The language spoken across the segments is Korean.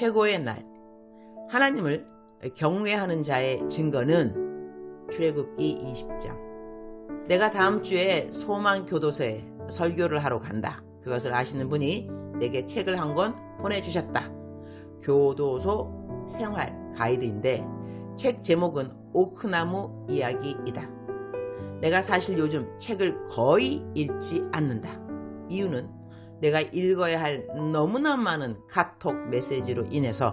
최고의 날. 하나님을 경외하는 자의 증거는 출애굽기 20장. 내가 다음 주에 소망교도소에 설교를 하러 간다. 그것을 아시는 분이 내게 책을 한 권 보내주셨다. 교도소 생활 가이드인데 책 제목은 오크나무 이야기이다. 내가 사실 요즘 책을 거의 읽지 않는다. 이유는 내가 읽어야 할 너무나 많은 카톡 메시지로 인해서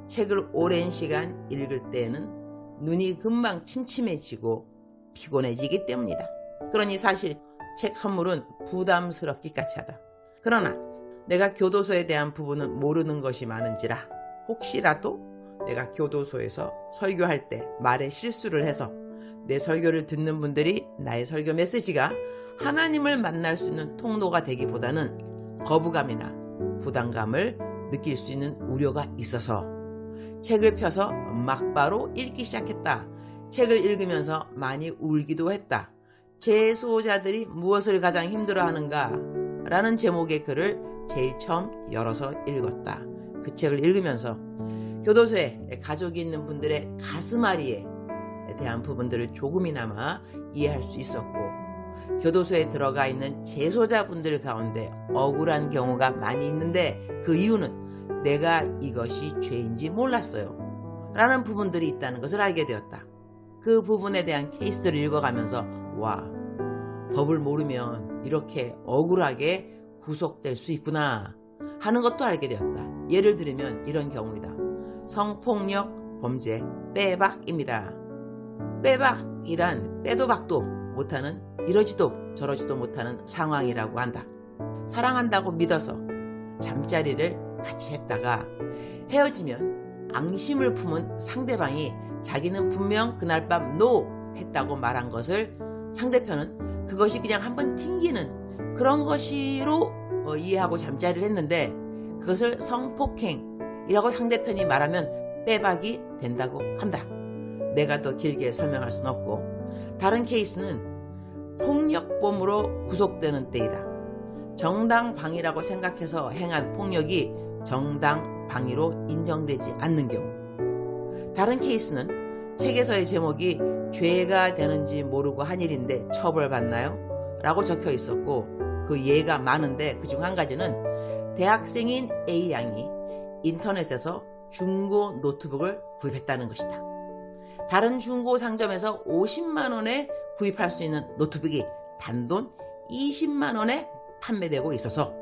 책을 오랜 시간 읽을 때에는 눈이 금방 침침해지고 피곤해지기 때문이다. 그러니 사실 책 선물은 부담스럽기까지 하다. 그러나 내가 교도소에 대한 부분은 모르는 것이 많은지라 혹시라도 내가 교도소에서 설교할 때 말에 실수를 해서 내 설교를 듣는 분들이 나의 설교 메시지가 하나님을 만날 수 있는 통로가 되기보다는 거부감이나 부담감을 느낄 수 있는 우려가 있어서 책을 펴서 막바로 읽기 시작했다. 책을 읽으면서 많이 울기도 했다. 재소자들이 무엇을 가장 힘들어하는가? 라는 제목의 글을 제일 처음 열어서 읽었다. 그 책을 읽으면서 교도소에 가족이 있는 분들의 가슴앓이에 대한 부분들을 조금이나마 이해할 수 있었고, 교도소에 들어가 있는 재소자분들 가운데 억울한 경우가 많이 있는데 그 이유는 내가 이것이 죄인지 몰랐어요 라는 부분들이 있다는 것을 알게 되었다. 그 부분에 대한 케이스를 읽어가면서 와, 법을 모르면 이렇게 억울하게 구속될 수 있구나 하는 것도 알게 되었다. 예를 들면 이런 경우이다. 성폭력 범죄 빼박입니다. 빼박이란 빼도 박도 못하는, 이러지도 저러지도 못하는 상황이라고 한다. 사랑한다고 믿어서 잠자리를 같이 했다가 헤어지면 앙심을 품은 상대방이 자기는 분명 그날 밤 노 했다고 말한 것을 상대편은 그것이 그냥 한번 튕기는 그런 것으로 이해하고 잠자리를 했는데 그것을 성폭행이라고 상대편이 말하면 빼박이 된다고 한다. 내가 더 길게 설명할 수는 없고, 다른 케이스는 폭력범으로 구속되는 때이다. 정당방위라고 생각해서 행한 폭력이 정당방위로 인정되지 않는 경우. 다른 케이스는 책에서의 제목이 죄가 되는지 모르고 한 일인데 처벌받나요? 라고 적혀 있었고, 그 예가 많은데 그중 한 가지는 대학생인 A양이 인터넷에서 중고 노트북을 구입했다는 것이다. 다른 중고 상점에서 50만 원에 구입할 수 있는 노트북이 단돈 20만 원에 판매되고 있어서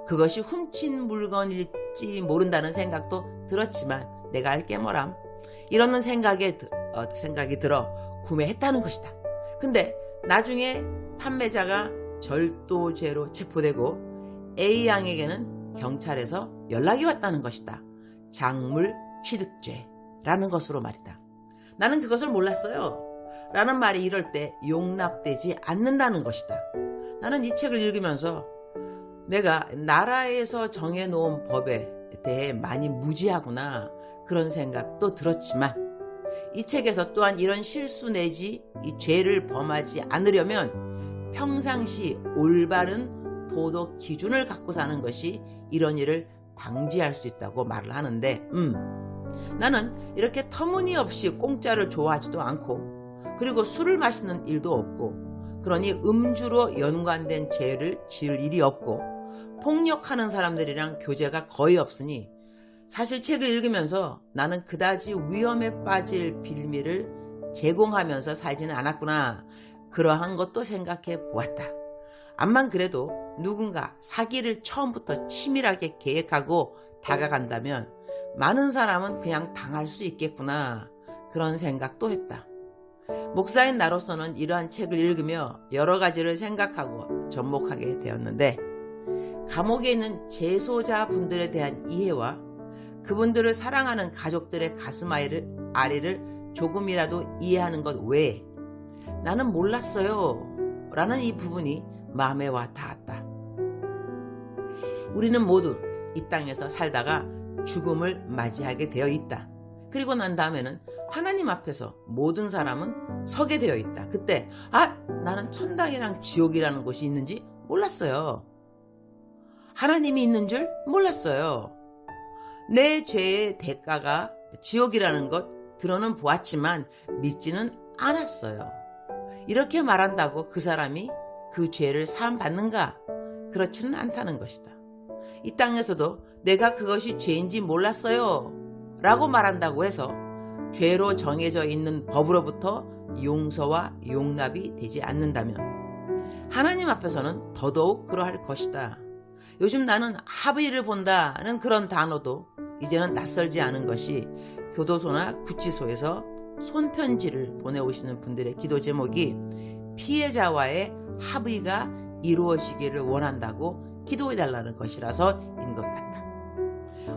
그것이 훔친 물건일지 모른다는 생각도 들었지만 내가 알게 뭐람, 이러는 생각이 들어 구매했다는 것이다. 근데 나중에 판매자가 절도죄로 체포되고 A양에게는 경찰에서 연락이 왔다는 것이다. 작물 취득죄라는 것으로 말이다. 나는 그것을 몰랐어요 라는 말이 이럴 때 용납되지 않는다는 것이다. 나는 이 책을 읽으면서 내가 나라에서 정해놓은 법에 대해 많이 무지하구나 그런 생각도 들었지만, 이 책에서 또한 이런 실수 내지 이 죄를 범하지 않으려면 평상시 올바른 도덕 기준을 갖고 사는 것이 이런 일을 방지할 수 있다고 말을 하는데, 나는 이렇게 터무니없이 공짜를 좋아하지도 않고, 그리고 술을 마시는 일도 없고, 그러니 음주로 연관된 죄를 지을 일이 없고, 폭력하는 사람들이랑 교제가 거의 없으니 사실 책을 읽으면서 나는 그다지 위험에 빠질 빌미를 제공하면서 살지는 않았구나, 그러한 것도 생각해 보았다. 암만 그래도 누군가 사기를 처음부터 치밀하게 계획하고 다가간다면 많은 사람은 그냥 당할 수 있겠구나, 그런 생각도 했다. 목사인 나로서는 이러한 책을 읽으며 여러 가지를 생각하고 접목하게 되었는데, 감옥에 있는 재소자 분들에 대한 이해와 그분들을 사랑하는 가족들의 가슴앓이를 조금이라도 이해하는 것 외에 나는 몰랐어요 라는 이 부분이 마음에 와 닿았다. 우리는 모두 이 땅에서 살다가 죽음을 맞이하게 되어 있다. 그리고 난 다음에는 하나님 앞에서 모든 사람은 서게 되어 있다. 그때 나는 천당이랑 지옥이라는 곳이 있는지 몰랐어요. 하나님이 있는 줄 몰랐어요. 내 죄의 대가가 지옥이라는 것 들어는 보았지만 믿지는 않았어요. 이렇게 말한다고 그 사람이 그 죄를 사함받는가? 그렇지는 않다는 것이다. 이 땅에서도 내가 그것이 죄인지 몰랐어요 라고 말한다고 해서 죄로 정해져 있는 법으로부터 용서와 용납이 되지 않는다면 하나님 앞에서는 더더욱 그러할 것이다. 요즘 나는 합의를 본다는 그런 단어도 이제는 낯설지 않은 것이 교도소나 구치소에서 손편지를 보내오시는 분들의 기도 제목이 피해자와의 합의가 이루어지기를 원한다고 기도해달라는 것이라서인 것 같다.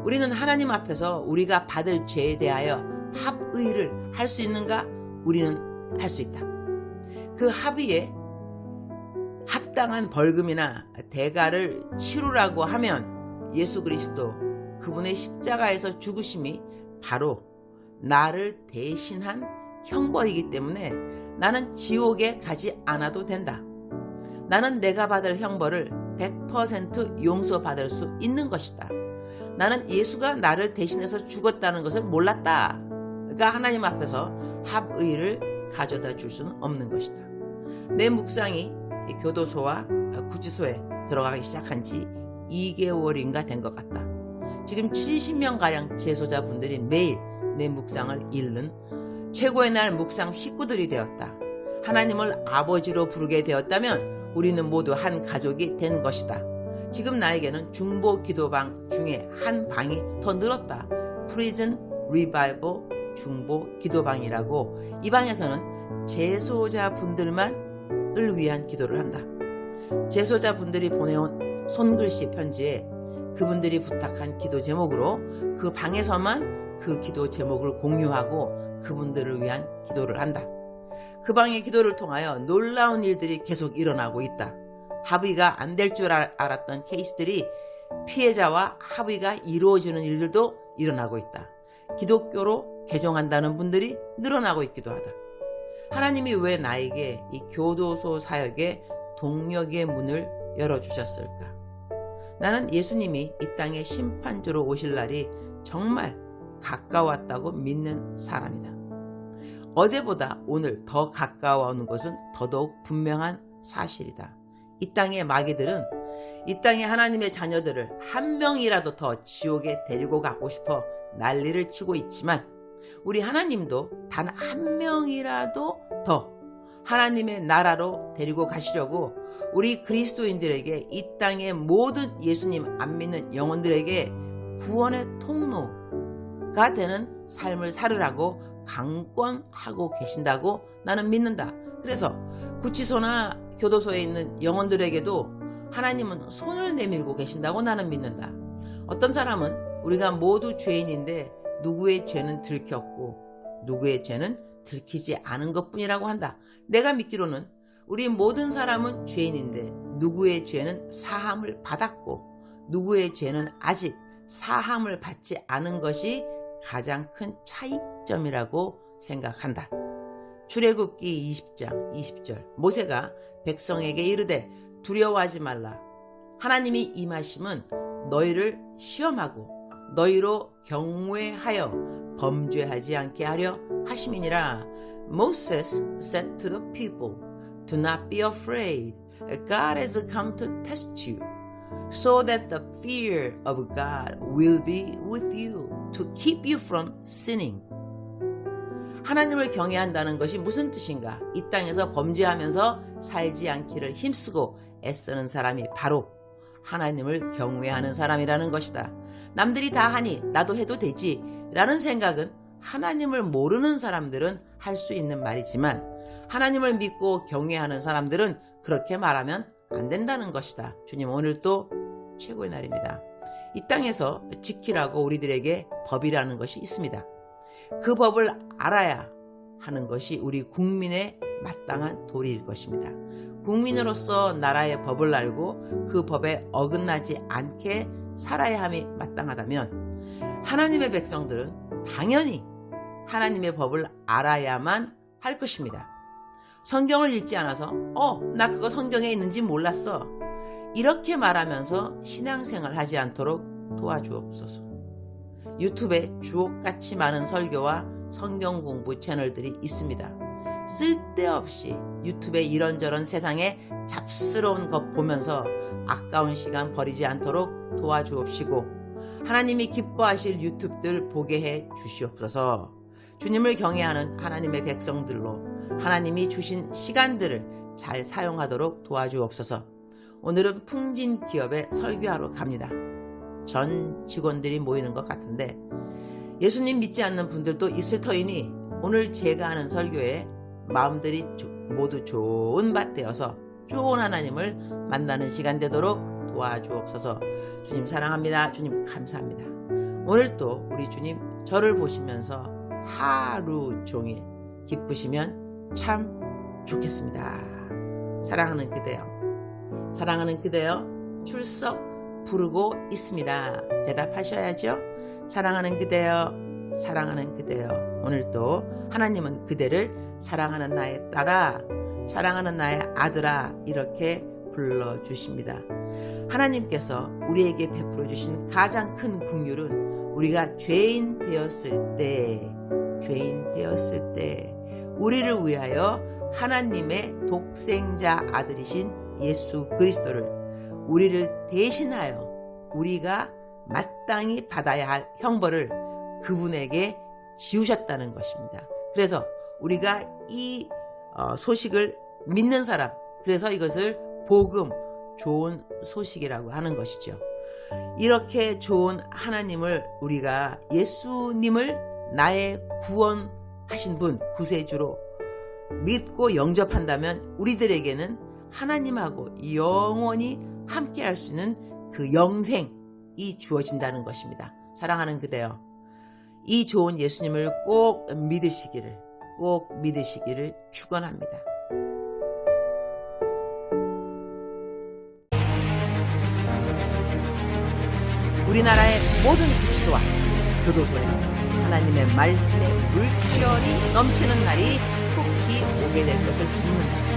우리는 하나님 앞에서 우리가 받을 죄에 대하여 합의를 할 수 있는가? 우리는 할 수 있다. 그 합의에 합당한 벌금이나 대가를 치르라고 하면 예수 그리스도 그분의 십자가에서 죽으심이 바로 나를 대신한 형벌이기 때문에 나는 지옥에 가지 않아도 된다. 나는 내가 받을 형벌을 100% 용서받을 수 있는 것이다. 나는 예수가 나를 대신해서 죽었다는 것을 몰랐다. 그러니까 하나님 앞에서 합의를 가져다 줄 수는 없는 것이다. 내 묵상이 교도소와 구치소에 들어가기 시작한 지 2개월인가 된 것 같다. 지금 70명가량 재소자분들이 매일 내 묵상을 읽는 최고의 날 묵상 식구들이 되었다. 하나님을 아버지로 부르게 되었다면 우리는 모두 한 가족이 된 것이다. 지금 나에게는 중보 기도방 중에 한 방이 더 늘었다. Prison Revival 중보 기도방이라고. 이 방에서는 재소자분들만을 위한 기도를 한다. 재소자분들이 보내온 손글씨 편지에 그분들이 부탁한 기도 제목으로 그 방에서만 그 기도 제목을 공유하고 그분들을 위한 기도를 한다. 그 방의 기도를 통하여 놀라운 일들이 계속 일어나고 있다. 합의가 안 될 줄 알았던 케이스들이 피해자와 합의가 이루어지는 일들도 일어나고 있다. 기독교로 개종한다는 분들이 늘어나고 있기도 하다. 하나님이 왜 나에게 이 교도소 사역의 동력의 문을 열어주셨을까? 나는 예수님이 이 땅에 심판주로 오실 날이 정말 가까웠다고 믿는 사람이다. 어제보다 오늘 더 가까워오는 것은 더더욱 분명한 사실이다. 이 땅의 마귀들은 이 땅의 하나님의 자녀들을 한 명이라도 더 지옥에 데리고 가고 싶어 난리를 치고 있지만 우리 하나님도 단 한 명이라도 더 하나님의 나라로 데리고 가시려고 우리 그리스도인들에게 이 땅의 모든 예수님 안 믿는 영혼들에게 구원의 통로가 되는 삶을 살으라고 강권하고 계신다고 나는 믿는다. 그래서 구치소나 교도소에 있는 영혼들에게도 하나님은 손을 내밀고 계신다고 나는 믿는다. 어떤 사람은 우리가 모두 죄인인데 누구의 죄는 들켰고 누구의 죄는 들키지 않은 것뿐이라고 한다. 내가 믿기로는 우리 모든 사람은 죄인인데 누구의 죄는 사함을 받았고 누구의 죄는 아직 사함을 받지 않은 것이 가장 큰 차이점이라고 생각한다. 출애굽기 20장 20절 모세가 백성에게 이르되 두려워하지 말라. 하나님이 임하심은 너희를 시험하고 너희로 경외하여 범죄하지 않게 하려 하심이니라. Moses said to the people, Do not be afraid. God has come to test you, so that the fear of God will be with you, to keep you from sinning. 하나님을 경외한다는 것이 무슨 뜻인가? 이 땅에서 범죄하면서 살지 않기를 힘쓰고 애쓰는 사람이 바로 하나님을 경외하는 사람이라는 것이다. 남들이 다 하니 나도 해도 되지 라는 생각은 하나님을 모르는 사람들은 할 수 있는 말이지만 하나님을 믿고 경외하는 사람들은 그렇게 말하면 안 된다는 것이다. 주님 오늘 또 최고의 날입니다. 이 땅에서 지키라고 우리들에게 법이라는 것이 있습니다. 그 법을 알아야 하는 것이 우리 국민의 마땅한 도리일 것입니다. 국민으로서 나라의 법을 알고 그 법에 어긋나지 않게 살아야 함이 마땅하다면 하나님의 백성들은 당연히 하나님의 법을 알아야만 할 것입니다. 성경을 읽지 않아서 나 그거 성경에 있는지 몰랐어 이렇게 말하면서 신앙생활 하지 않도록 도와주옵소서. 유튜브에 주옥같이 많은 설교와 성경 공부 채널들이 있습니다. 쓸데없이 유튜브에 이런저런 세상에 잡스러운 것 보면서 아까운 시간 버리지 않도록 도와주옵시고 하나님이 기뻐하실 유튜브들 보게 해 주시옵소서. 주님을 경외하는 하나님의 백성들로 하나님이 주신 시간들을 잘 사용하도록 도와주옵소서. 오늘은 풍진 기업에 설교하러 갑니다. 전 직원들이 모이는 것 같은데 예수님 믿지 않는 분들도 있을 터이니 오늘 제가 하는 설교에 마음들이 모두 좋은 밭 되어서 좋은 하나님을 만나는 시간 되도록 도와주옵소서. 주님 사랑합니다. 주님 감사합니다. 오늘 또 우리 주님 저를 보시면서 하루 종일 기쁘시면 참 좋겠습니다. 사랑하는 그대여, 사랑하는 그대여, 출석 부르고 있습니다. 대답하셔야죠. 사랑하는 그대여, 사랑하는 그대여. 오늘 또 하나님은 그대를 사랑하는 나의 딸아, 사랑하는 나의 아들아 이렇게 불러주십니다. 하나님께서 우리에게 베풀어 주신 가장 큰 긍휼은 우리가 죄인 되었을 때 우리를 위하여 하나님의 독생자 아들이신 예수 그리스도를 우리를 대신하여 우리가 마땅히 받아야 할 형벌을 그분에게 지우셨다는 것입니다. 그래서 우리가 이 소식을 믿는 사람, 그래서 이것을 복음, 좋은 소식이라고 하는 것이죠. 이렇게 좋은 하나님을 우리가 예수님을 나의 구원하신 분, 구세주로 믿고 영접한다면 우리들에게는 하나님하고 영원히 함께 할 수 있는 그 영생이 주어진다는 것입니다. 사랑하는 그대여, 이 좋은 예수님을 꼭 믿으시기를 축원합니다. 우리나라의 모든 구치소와 교도소에 하나님의 말씀의 물결이 넘치는 날이 속히 오게 될 것을 믿는다.